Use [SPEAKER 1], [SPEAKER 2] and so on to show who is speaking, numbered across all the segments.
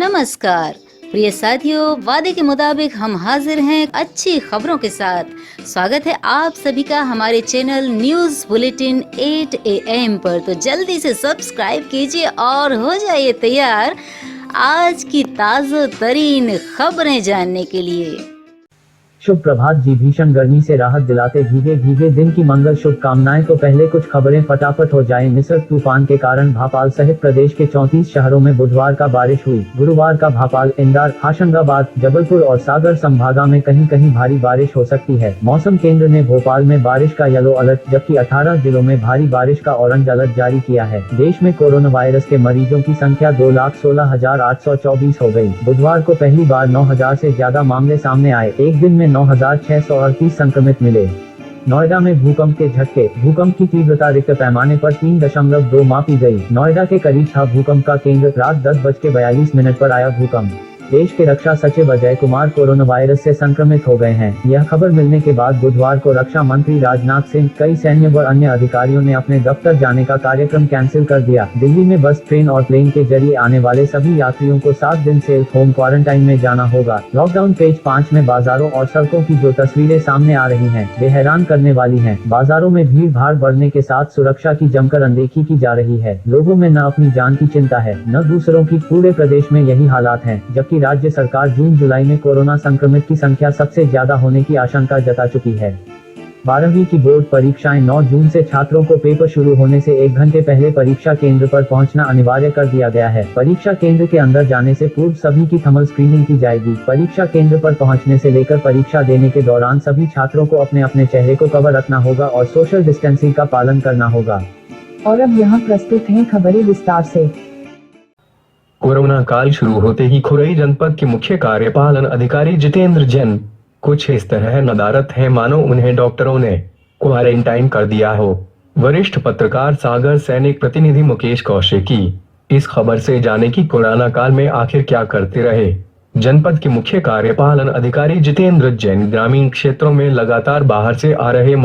[SPEAKER 1] नमस्कार प्रिय साथियों, वादे के मुताबिक हम हाजिर हैं अच्छी खबरों के साथ। स्वागत है आप सभी का हमारे चैनल न्यूज बुलेटिन 8 AM पर। तो जल्दी से सब्सक्राइब कीजिए और हो जाइए तैयार आज की ताज़ा तरीन खबरें जानने के लिए।
[SPEAKER 2] शुभ प्रभात जी। भीषण गर्मी से राहत दिलाते भीगे भीगे दिन की मंगल शुभकामनाएं। तो पहले कुछ खबरें फटाफट हो जाएं। निसर्ग तूफान के कारण भोपाल सहित प्रदेश के 34 शहरों में बुधवार का बारिश हुई। गुरुवार का भोपाल, इंदौर, होशंगाबाद, जबलपुर और सागर संभागा में कहीं कहीं भारी बारिश हो सकती है। मौसम केंद्र ने भोपाल में बारिश का येलो अलर्ट जबकि 18 जिलों में भारी बारिश का ऑरेंज अलर्ट जारी किया है। देश में कोरोना वायरस के मरीजों की संख्या 2,16,824 हो गई। बुधवार को पहली बार 9,000 से ज्यादा मामले सामने आए। एक दिन में 9,638 संक्रमित मिले। नोएडा में भूकंप के झटके। भूकंप की तीव्रता रिक्टर पैमाने पर 3.2 मापी गई। नोएडा के करीब था भूकंप का केंद्र। रात 10:42 पर आया भूकंप। देश के रक्षा सचिव अजय कुमार कोरोना वायरस से संक्रमित हो गए हैं। यह खबर मिलने के बाद बुधवार को रक्षा मंत्री राजनाथ सिंह, कई सैन्य व अन्य अधिकारियों ने अपने दफ्तर जाने का कार्यक्रम कैंसिल कर दिया। दिल्ली में बस, ट्रेन और प्लेन के जरिए आने वाले सभी यात्रियों को 7 दिन से होम क्वारंटाइन में जाना होगा। लॉकडाउन पेज 5 में बाजारों और सड़कों की जो तस्वीरें सामने आ रही हैं, वे हैरान करने वाली हैं। बाजारों में भीड़ भाड़ बढ़ने के साथ सुरक्षा की जमकर अनदेखी की जा रही है। लोगों में न अपनी जान की चिंता है, न दूसरों की। पूरे प्रदेश में यही हालात हैं, जबकि राज्य सरकार जून जुलाई में कोरोना संक्रमित की संख्या सबसे ज्यादा होने की आशंका जता चुकी है। 12वीं की बोर्ड परीक्षाएं 9 जून से छात्रों को पेपर शुरू होने से 1 घंटे पहले परीक्षा केंद्र पर पहुंचना अनिवार्य कर दिया गया है। परीक्षा केंद्र के अंदर जाने से पूर्व सभी की थर्मल स्क्रीनिंग की जाएगी। परीक्षा केंद्र पर पहुंचने से लेकर परीक्षा देने के दौरान सभी छात्रों को अपने अपने चेहरे को कवर रखना होगा और सोशल डिस्टेंसिंग का पालन करना होगा।
[SPEAKER 3] और अब यहाँ प्रस्तुत हैं खबरें विस्तार से।
[SPEAKER 4] कोरोना काल शुरू होते ही खुरई जनपद के मुख्य कार्यपालन अधिकारी जितेंद्र जैन कुछ इस तरह नदारत हैं मानो उन्हें डॉक्टरों ने क्वारंटाइन कर दिया हो। वरिष्ठ पत्रकार सागर सैनिक प्रतिनिधि मुकेश कौशिकी इस खबर से जाने की कोरोना काल में आखिर क्या करते रहे। जनपद के मुख्य कार्यपालन अधिकारी जितेंद्र जैन ग्रामीण क्षेत्रों में लगातार बाहर से आ रहे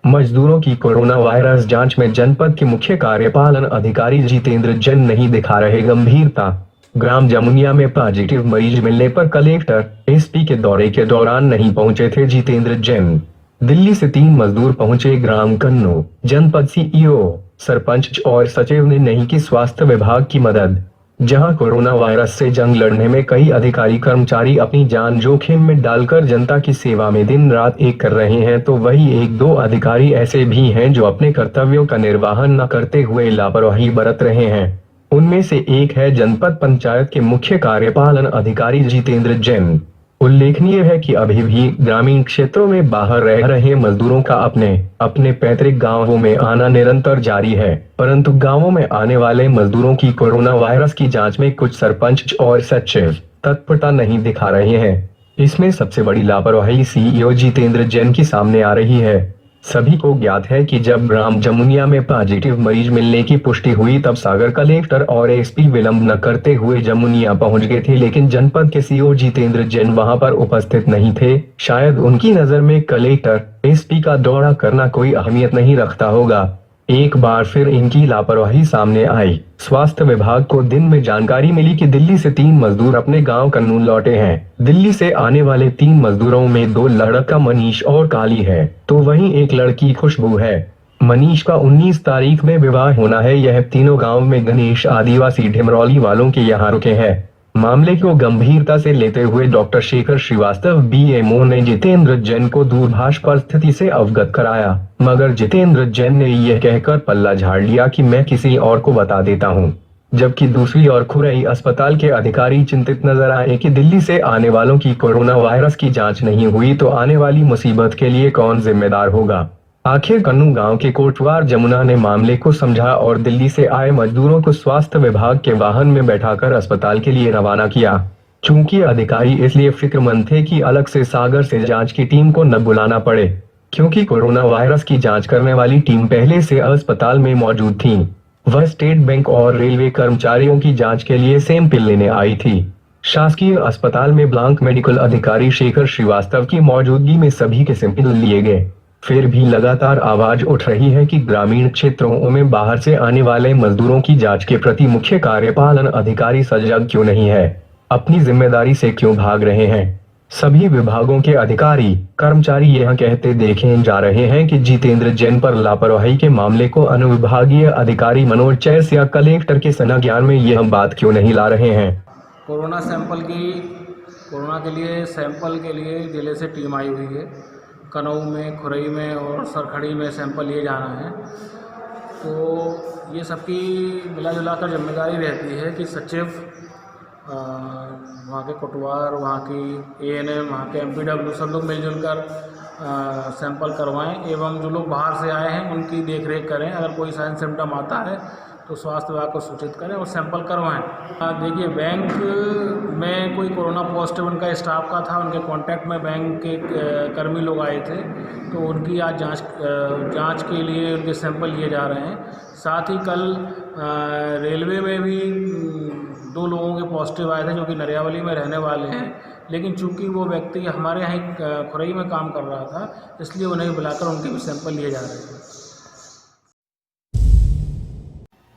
[SPEAKER 4] मजदूरों की कोरोना वायरस जांच में जनपद के मुख्य कार्यपालन अधिकारी जितेंद्र जैन नहीं दिखा रहे गंभीरता। ग्राम जमुनिया में पॉजिटिव मरीज मिलने पर कलेक्टर, एसपी के दौरे के दौरान नहीं पहुंचे थे जितेंद्र जैन। दिल्ली से 3 मजदूर पहुंचे ग्राम कन्नू। जनपद सीईओ, सरपंच और सचिव ने नहीं की स्वास्थ्य विभाग की मदद। जहां कोरोना वायरस से जंग लड़ने में कई अधिकारी कर्मचारी अपनी जान जोखिम में डालकर जनता की सेवा में दिन रात एक कर रहे हैं, तो वही 1-2 अधिकारी ऐसे भी हैं जो अपने कर्तव्यों का निर्वहन न करते हुए लापरवाही बरत रहे हैं। उनमें से एक है जनपद पंचायत के मुख्य कार्यपालन अधिकारी जितेंद्र जैन। उल्लेखनीय है कि अभी भी ग्रामीण क्षेत्रों में बाहर रह रहे मजदूरों का अपने पैतृक गांवों में आना निरंतर जारी है, परंतु गांवों में आने वाले मजदूरों की कोरोना वायरस की जांच में कुछ सरपंच और सचिव तत्परता नहीं दिखा रहे हैं। इसमें सबसे बड़ी लापरवाही सीईओ जितेंद्र जैन की सामने आ रही है। सभी को ज्ञात है कि जब ग्राम जमुनिया में पॉजिटिव मरीज मिलने की पुष्टि हुई तब सागर कलेक्टर और एसपी विलंब न करते हुए जमुनिया पहुंच गए थे, लेकिन जनपद के सीईओ जितेंद्र जैन वहां पर उपस्थित नहीं थे। शायद उनकी नजर में कलेक्टर, एसपी का दौरा करना कोई अहमियत नहीं रखता होगा। एक बार फिर इनकी लापरवाही सामने आई। स्वास्थ्य विभाग को दिन में जानकारी मिली कि दिल्ली से 3 मजदूर अपने गांव कन्नू लौटे हैं। दिल्ली से आने वाले 3 मजदूरों में 2 लड़का मनीष और काली है, तो वहीं एक लड़की खुशबू है। मनीष का 19 तारीख में विवाह होना है। यह तीनों गांव में गणेश आदिवासी ढिमरौली वालों के यहाँ रुके हैं। मामले को गंभीरता से लेते हुए डॉक्टर शेखर श्रीवास्तव बीएमओ ने जितेंद्र जैन को दूरभाष पर स्थिति से अवगत कराया, मगर जितेंद्र जैन ने यह कहकर पल्ला झाड़ लिया कि मैं किसी और को बता देता हूं। जबकि दूसरी ओर खुरई अस्पताल के अधिकारी चिंतित नजर आए कि दिल्ली से आने वालों की कोरोना वायरस की जांच नहीं हुई तो आने वाली मुसीबत के लिए कौन जिम्मेदार होगा। आखिर कन्नू गांव के कोटवार जमुना ने मामले को समझा और दिल्ली से आए मजदूरों को स्वास्थ्य विभाग के वाहन में बैठाकर अस्पताल के लिए रवाना किया। चूंकि अधिकारी इसलिए फिक्रमंद थे कि अलग से सागर से जांच की टीम को न बुलाना पड़े, क्योंकि कोरोना वायरस की जांच करने वाली टीम पहले से अस्पताल में मौजूद थी। वह स्टेट बैंक और रेलवे कर्मचारियों की जाँच के लिए सैंपल लेने आई थी। शासकीय अस्पताल में ब्लॉक मेडिकल अधिकारी शेखर श्रीवास्तव की मौजूदगी में सभी के सैंपल लिए गए। फिर भी लगातार आवाज उठ रही है कि ग्रामीण क्षेत्रों में बाहर से आने वाले मजदूरों की जांच के प्रति मुख्य कार्यपालन अधिकारी सजग क्यों नहीं है, अपनी जिम्मेदारी से क्यों भाग रहे हैं। सभी विभागों के अधिकारी कर्मचारी यह कहते देखे जा रहे हैं कि जितेंद्र जैन पर लापरवाही के मामले को अनुविभागीय अधिकारी मनोज चैस या कलेक्टर के संज्ञान में यह बात क्यों नहीं ला रहे हैं।
[SPEAKER 5] कोरोना के लिए सैंपल के लिए जिले से टीम आई हुई है। कनऊ में, खुरई में और सरखड़ी में सैंपल लिए जाना है। तो ये सबकी मिला जुला कर जिम्मेदारी रहती है कि सचिव, वहाँ के कोटवार, वहाँ की एएनएम, वहाँ के एमपीडब्ल्यू सब लोग मिलजुल कर सैंपल करवाएं एवं जो लोग बाहर से आए हैं उनकी देखरेख करें। अगर कोई साइन सिम्टम आता है तो स्वास्थ्य विभाग को सूचित करें और सैंपल करवाएं। देखिए, बैंक में कोई कोरोना पॉजिटिव उनका स्टाफ का था, उनके कांटेक्ट में बैंक के कर्मी लोग आए थे, तो उनकी आज जांच के लिए उनके सैंपल लिए जा रहे हैं। साथ ही कल रेलवे में भी 2 लोगों के पॉजिटिव आए थे जो कि नरियावली में रहने वाले हैं, लेकिन चूंकि वो व्यक्ति हमारे यहाँ खुरई में काम कर रहा था, इसलिए उन्हें बुलाकर उनके भी सैंपल लिए जा रहे हैं।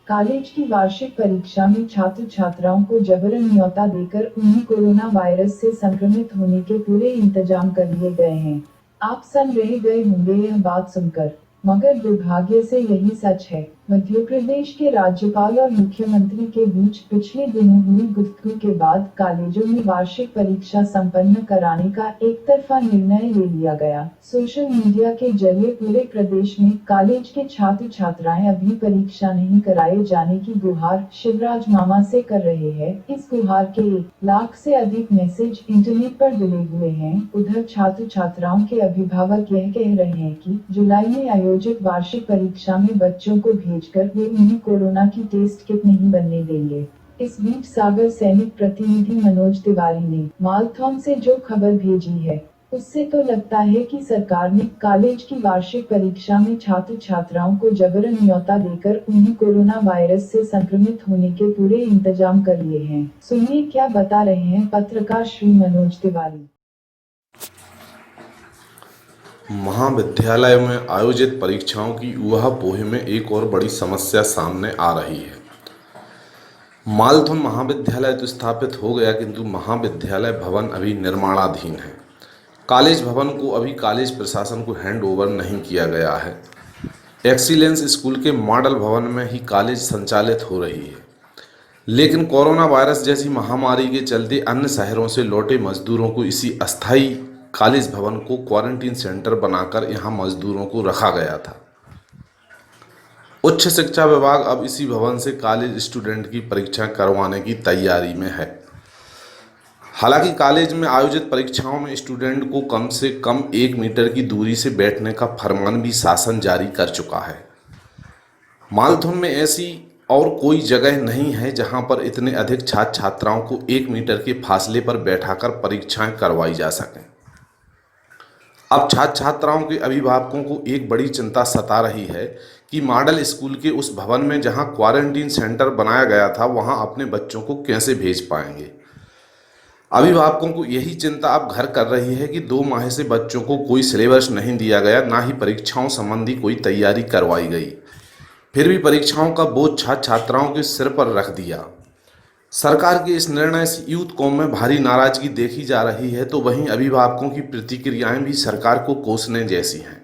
[SPEAKER 3] कॉलेज की वार्षिक परीक्षा में छात्र छात्राओं को जबरन न्योता देकर उन्हें कोरोना वायरस से संक्रमित होने के पूरे इंतजाम कर लिए गए हैं। आप सन रह गए होंगे यह बात सुनकर, मगर दुर्भाग्य से यही सच है। मध्य प्रदेश के राज्यपाल और मुख्यमंत्री के बीच पिछले दिनों हुई गुफ्तगू के बाद कॉलेजों में वार्षिक परीक्षा संपन्न कराने का एक तरफा निर्णय ले लिया गया। सोशल मीडिया के जरिए पूरे प्रदेश में कॉलेज के छात्र छात्राएं अभी परीक्षा नहीं कराए जाने की गुहार शिवराज मामा से कर रहे हैं। इस गुहार के 1 लाख से अधिक मैसेज इंटरनेट पर डले हुए हैं। उधर छात्र छात्राओं के अभिभावक यह कह रहे हैं कि जुलाई में आयोजित वार्षिक परीक्षा में बच्चों को भेजकर वे उन्हें कोरोना की टेस्ट किट नहीं बनने देंगे। इस बीच सागर सैनिक प्रतिनिधि मनोज तिवारी ने मालथौन से जो खबर भेजी है, उससे तो लगता है कि सरकार ने कॉलेज की वार्षिक परीक्षा में छात्र छात्राओं को जबरन न्योता देकर उन्हें कोरोना वायरस से संक्रमित होने के पूरे इंतजाम कर लिए हैं। सुनिए क्या बता रहे हैं पत्रकार श्री मनोज तिवारी।
[SPEAKER 6] महाविद्यालय में आयोजित परीक्षाओं की ऊहापोह में एक और बड़ी समस्या सामने आ रही है। मालथौन महाविद्यालय तो स्थापित हो गया, किंतु महाविद्यालय भवन अभी निर्माणाधीन है। कॉलेज भवन को अभी कॉलेज प्रशासन को हैंड ओवर नहीं किया गया है। एक्सीलेंस स्कूल के मॉडल भवन में ही कॉलेज संचालित हो रही है, लेकिन कोरोना वायरस जैसी महामारी के चलते अन्य शहरों से लौटे मजदूरों को इसी अस्थायी कॉलेज भवन को क्वारंटीन सेंटर बनाकर यहां मजदूरों को रखा गया था। उच्च शिक्षा विभाग अब इसी भवन से कॉलेज स्टूडेंट की परीक्षा करवाने की तैयारी में है। हालांकि कॉलेज में आयोजित परीक्षाओं में स्टूडेंट को कम से कम 1 मीटर की दूरी से बैठने का फरमान भी शासन जारी कर चुका है। मालथौन में ऐसी और कोई जगह नहीं है जहां पर इतने अधिक छात्र छात्राओं को 1 मीटर के फासले पर बैठाकर परीक्षाएं करवाई जा सकें। अब छात्र छात्राओं के अभिभावकों को एक बड़ी चिंता सता रही है कि मॉडल स्कूल के उस भवन में जहां क्वारंटीन सेंटर बनाया गया था, वहां अपने बच्चों को कैसे भेज पाएंगे। अभिभावकों को यही चिंता अब घर कर रही है कि 2 माह से बच्चों को कोई सिलेबस नहीं दिया गया, ना ही परीक्षाओं संबंधी कोई तैयारी करवाई गई। फिर भी परीक्षाओं का बोझ छात्र छात्राओं के सिर पर रख दिया। सरकार के इस निर्णय से यूथ कौम में भारी नाराजगी देखी जा रही है, तो वहीं अभिभावकों की प्रतिक्रियाएं भी सरकार को कोसने जैसी हैं।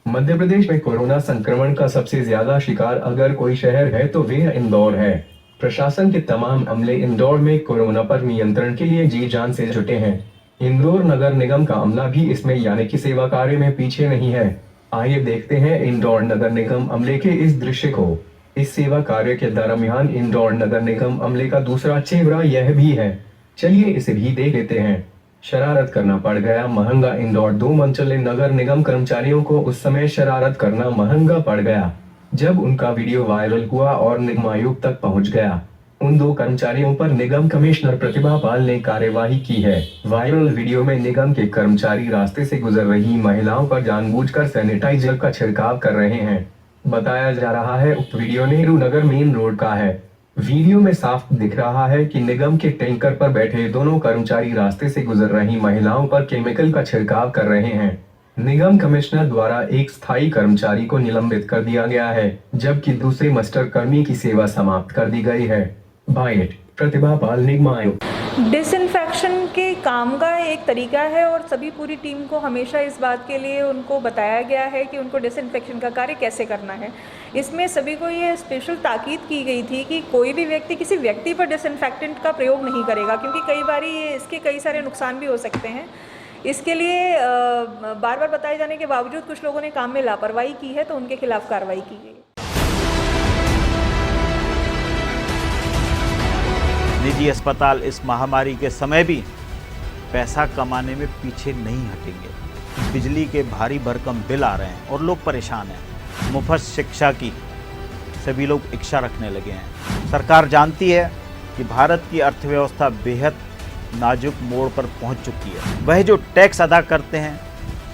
[SPEAKER 4] मध्य प्रदेश में कोरोना संक्रमण का सबसे ज्यादा शिकार अगर कोई शहर है तो वह इंदौर है। प्रशासन के तमाम अमले इंदौर में कोरोना पर नियंत्रण के लिए जी जान से जुटे हैं। इंदौर नगर निगम का अमला भी इसमें यानी कि सेवा कार्य में पीछे नहीं है। आइए देखते हैं इंदौर नगर निगम अमले के इस दृश्य को। इस सेवा कार्य के दरमियान इंदौर नगर निगम अमले का दूसरा चेहरा यह भी है। चलिए इसे भी देख लेते हैं। शरारत करना पड़ गया महंगा। इंदौर 2 मंजिले नगर निगम कर्मचारियों को उस समय शरारत करना महंगा पड़ गया जब उनका वीडियो वायरल हुआ और निगम आयुक्त तक पहुंच गया। उन 2 कर्मचारियों पर निगम कमिश्नर प्रतिभा पाल ने कार्यवाही की है। वायरल वीडियो में निगम के कर्मचारी रास्ते से गुजर रही महिलाओं पर जानबूझकर सैनिटाइजर का छिड़काव कर रहे हैं। बताया जा रहा है उक्त video Nehru Nagar main road का है। वीडियो में साफ दिख रहा है कि निगम के टैंकर पर बैठे दोनों कर्मचारी रास्ते से गुजर रही महिलाओं पर केमिकल का छिड़काव कर रहे हैं। निगम कमिश्नर द्वारा एक स्थायी कर्मचारी को निलंबित कर दिया गया है, जबकि दूसरे मास्टर कर्मी की सेवा समाप्त कर दी गई है। बाइट प्रतिभा पाल, निगम आयुक्त।
[SPEAKER 7] डिसइंफेक्शन के काम का एक तरीका है और सभी पूरी टीम को हमेशा इस बात के लिए उनको बताया गया है कि उनको डिसइंफेक्शन का कार्य कैसे करना है। इसमें सभी को ये स्पेशल ताकीद की गई थी कि कोई भी व्यक्ति किसी व्यक्ति पर डिसइंफेक्टेंट का प्रयोग नहीं करेगा, क्योंकि कई बार इसके कई सारे नुकसान भी हो सकते हैं। इसके लिए बार बार बताए जाने के बावजूद कुछ लोगों ने काम में लापरवाही की है, तो उनके खिलाफ कार्रवाई की गई।
[SPEAKER 8] निजी अस्पताल इस महामारी के समय भी पैसा कमाने में पीछे नहीं हटेंगे। बिजली के भारी भरकम बिल आ रहे हैं और लोग परेशान हैं। मुफ्त शिक्षा की सभी लोग इच्छा रखने लगे हैं। सरकार जानती है कि भारत की अर्थव्यवस्था बेहद नाजुक मोड़ पर पहुंच चुकी है। वह जो टैक्स अदा करते हैं,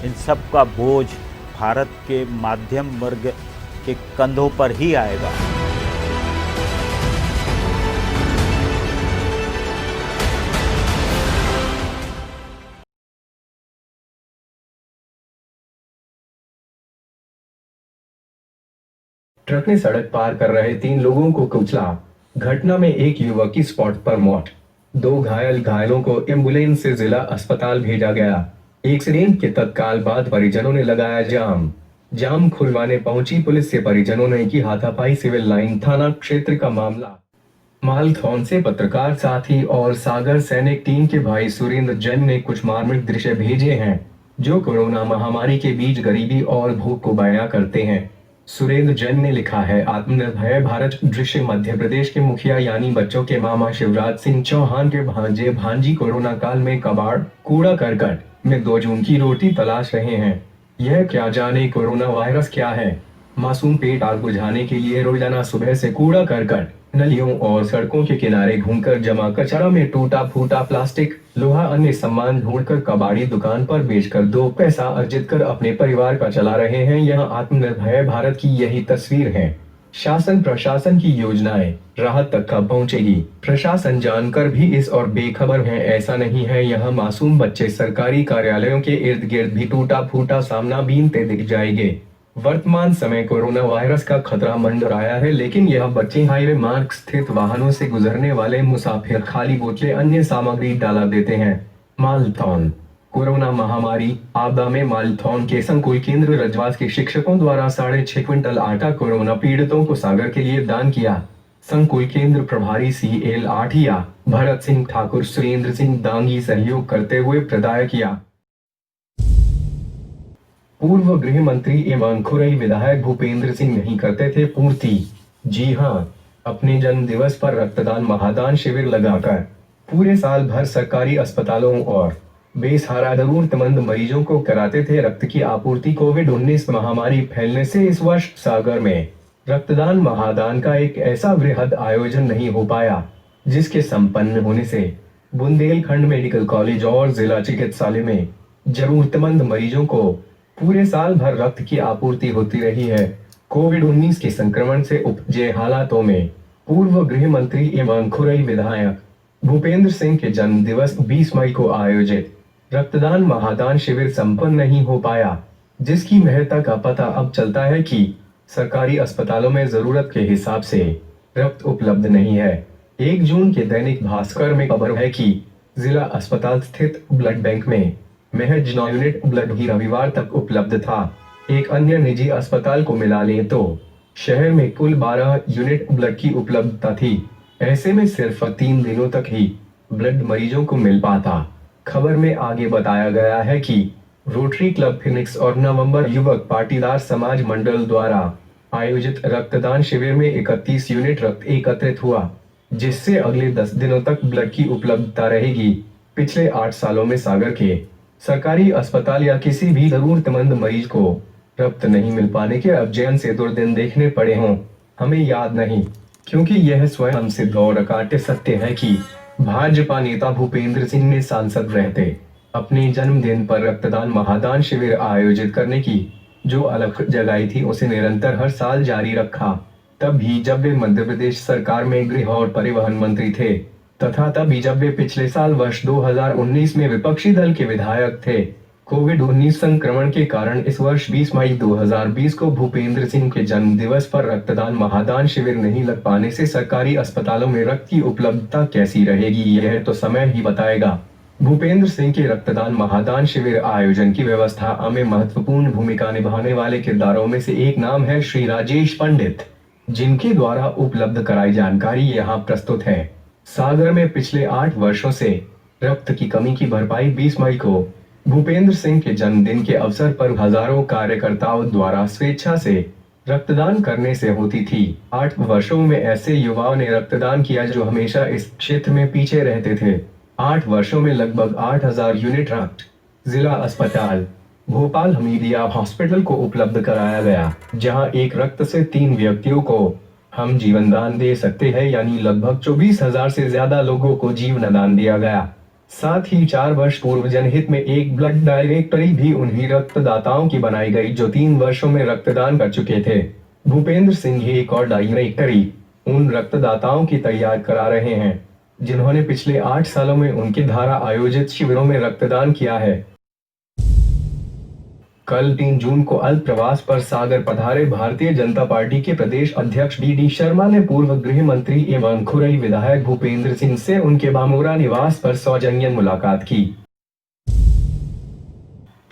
[SPEAKER 8] इन सब का बोझ भारत के मध्यम वर्ग के कंधों पर ही आएगा।
[SPEAKER 4] ट्रक ने सड़क पार कर रहे 3 लोगों को कुचला। घटना में एक युवक की स्पॉट पर मौत, 2 घायलों को एम्बुलेंस से जिला अस्पताल भेजा गया। एक्सीडेंट के तत्काल बाद परिजनों ने लगाया जाम खुलवाने पहुंची पुलिस से परिजनों ने की हाथापाई। सिविल लाइन थाना क्षेत्र का मामला। मालथौन से पत्रकार साथी और सागर सैनिक टीम के भाई सुरेंद्र जैन ने कुछ मार्मिक दृश्य भेजे हैं, जो कोरोना महामारी के बीच गरीबी और भूख को बयां करते हैं। सुरेंद्र जैन ने लिखा है, आत्मनिर्भर भारत दृश्य मध्य प्रदेश के मुखिया यानी बच्चों के मामा शिवराज सिंह चौहान के भांजे भांजी कोरोना काल में कबाड़ कूड़ा करकट में 2 जून की रोटी तलाश रहे हैं। यह क्या जाने कोरोना वायरस क्या है। मासूम पेट आग बुझाने के लिए रोजाना सुबह से कूड़ा करकट, नलियों और सड़कों के किनारे घूमकर जमा कचरा में टूटा फूटा प्लास्टिक, लोहा अन्य सामान ढूंढकर कबाड़ी दुकान पर बेचकर 2 पैसा अर्जित कर अपने परिवार का चला रहे हैं। यह आत्मनिर्भर भारत की यही तस्वीर है। शासन प्रशासन की योजनाएं राहत तक कब पहुंचेगी, प्रशासन जानकर भी इस और बेखबर है। ऐसा नहीं है, यह मासूम बच्चे सरकारी कार्यालयों के इर्द गिर्द भी टूटा फूटा सामना बीनते दिख जाएंगे। वर्तमान समय कोरोना वायरस का खतरा मंडराया है, लेकिन यह बच्चे हाईवे मार्ग स्थित वाहनों से गुजरने वाले मुसाफिर खाली बोतलें अन्य सामग्री डाला देते हैं। मालथौन कोरोना महामारी आपदा में मालथौन के संकुल केंद्र रजवास के शिक्षकों द्वारा 6.5 क्विंटल आटा कोरोना पीड़ितों को सागर के लिए दान किया। संकुल केंद्र प्रभारी CL आठिया भरत सिंह ठाकुर सुरेंद्र सिंह दांगी सहयोग करते हुए प्रदाय किया। पूर्व गृह मंत्री एवं खुरई विधायक भूपेंद्र सिंह नहीं करते थे पूर्ति। जी हां, अपने जन्म दिवस पर रक्तदान महादान शिविर लगाकर पूरे साल भर सरकारी अस्पतालों और बेसहारा जरूरतमंद मरीजों को कराते थे रक्त की आपूर्ति। कोविड-19 महामारी फैलने से इस वर्ष सागर में रक्तदान महादान का एक ऐसा वृहद आयोजन नहीं हो पाया, जिसके संपन्न होने से बुंदेलखंड मेडिकल कॉलेज और जिला चिकित्सालय में जरूरतमंद मरीजों को पूरे साल भर रक्त की आपूर्ति होती रही है। कोविड-19 के संक्रमण से उपजे हालातों में पूर्व गृह मंत्री एवं खुरई विधायक भूपेंद्र सिंह के जन्म दिवस 20 मई को आयोजित रक्तदान महादान शिविर संपन्न नहीं हो पाया, जिसकी महत्ता का पता अब चलता है कि सरकारी अस्पतालों में जरूरत के हिसाब से रक्त उपलब्ध नहीं है। 1 जून के दैनिक भास्कर में खबर है कि जिला अस्पताल स्थित ब्लड बैंक में महज 9 यूनिट ब्लड ही रविवार तक उपलब्ध था। एक अन्य निजी अस्पताल को मिला लें तो शहर में कुल 12 यूनिट ब्लड की उपलब्धता थी। ऐसे में सिर्फ 3 दिनों तक ही ब्लड मरीजों को मिल पाता। खबर में आगे बताया गया है कि रोटरी क्लब फिनिक्स और नवंबर युवक पाटीदार समाज मंडल द्वारा आयोजित रक्तदान शिविर में 31 यूनिट रक्त एकत्रित हुआ, जिससे अगले 10 दिनों तक ब्लड की उपलब्धता रहेगी। पिछले 8 सालों में सागर के सरकारी अस्पताल या किसी भी जरूरतमंद मरीज को रक्त नहीं मिल पाने के अध्ययन से दुर्दिन देखने पड़े हों, हमें याद नहीं, क्योंकि यह स्वयं सिद्ध और अकाट्य सत्य है कि भाजपा नेता भूपेंद्र सिंह ने सांसद रहते अपने जन्मदिन पर रक्तदान महादान शिविर आयोजित करने की जो अलख जगाई थी, उसे निरंतर हर साल जारी रखा। तब भी जब वे मध्य प्रदेश सरकार में गृह और परिवहन मंत्री थे, तथा तभी जब वे पिछले साल वर्ष 2019 में विपक्षी दल के विधायक थे। कोविड-19 संक्रमण के कारण इस वर्ष 20 मई 2020 को भूपेंद्र सिंह के जन्म दिवस पर रक्तदान महादान शिविर नहीं लग पाने से सरकारी अस्पतालों में रक्त की उपलब्धता कैसी रहेगी, यह तो समय ही बताएगा। भूपेंद्र सिंह के रक्तदान महादान शिविर आयोजन की व्यवस्था में महत्वपूर्ण भूमिका निभाने वाले किरदारों में से एक नाम है श्री राजेश पंडित, जिनके द्वारा उपलब्ध कराई जानकारी यहाँ प्रस्तुत है। सागर में पिछले 8 वर्षों से रक्त की कमी की भरपाई 20 मई को भूपेंद्र सिंह के जन्मदिन के अवसर पर हजारों कार्यकर्ताओं द्वारा स्वेच्छा से रक्तदान करने से होती थी। 8 वर्षों में ऐसे युवाओं ने रक्तदान किया जो हमेशा इस क्षेत्र में पीछे रहते थे। 8 वर्षों में लगभग 8000 यूनिट रक्त जिला अस्पताल भोपाल हमीदिया हॉस्पिटल को उपलब्ध कराया गया, जहां एक रक्त से 3 व्यक्तियों को हम जीवन दान दे सकते हैं, यानी लगभग 24,000 से ज्यादा लोगों को जीवन दान दिया गया। साथ ही 4 वर्ष पूर्व जनहित में एक ब्लड डायरेक्टरी भी उन्हीं रक्तदाताओं की बनाई गई जो 3 वर्षों में रक्तदान कर चुके थे। भूपेंद्र सिंह ही एक और डायरेक्टरी उन रक्तदाताओं की तैयार करा रहे हैं जिन्होंने पिछले 8 सालों में उनके द्वारा आयोजित शिविरों में रक्तदान किया है। कल 3 जून को अल्प प्रवास पर सागर पधारे भारतीय जनता पार्टी के प्रदेश अध्यक्ष BD शर्मा ने पूर्व गृह मंत्री एवं खुरई विधायक भूपेंद्र सिंह से उनके बामोरा निवास पर सौजन्य मुलाकात की।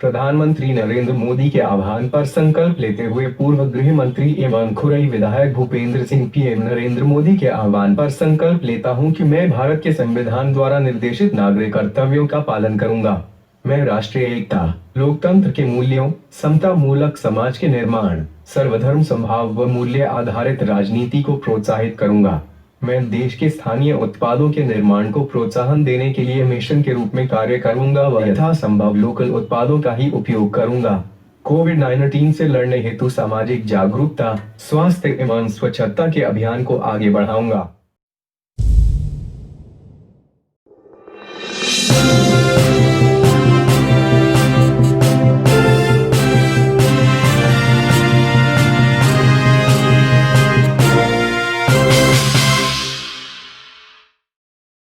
[SPEAKER 4] प्रधानमंत्री नरेंद्र मोदी के आह्वान पर संकल्प लेते हुए पूर्व गृह मंत्री एवं खुरई विधायक भूपेंद्र सिंह PM नरेंद्र मोदी के आह्वान पर संकल्प लेता हूं कि मैं भारत के संविधान द्वारा निर्देशित नागरिक कर्तव्यों का पालन करूंगा। मैं राष्ट्रीय एकता, लोकतंत्र के मूल्यों, समता मूलक समाज के निर्माण, सर्वधर्म समभाव व मूल्य आधारित राजनीति को प्रोत्साहित करूंगा। मैं देश के स्थानीय उत्पादों के निर्माण को प्रोत्साहन देने के लिए मिशन के रूप में कार्य करूंगा व यथासंभव लोकल उत्पादों का ही उपयोग करूंगा। कोविड-19 से लड़ने हेतु सामाजिक जागरूकता, स्वास्थ्य एवं स्वच्छता के अभियान को आगे बढ़ाऊंगा।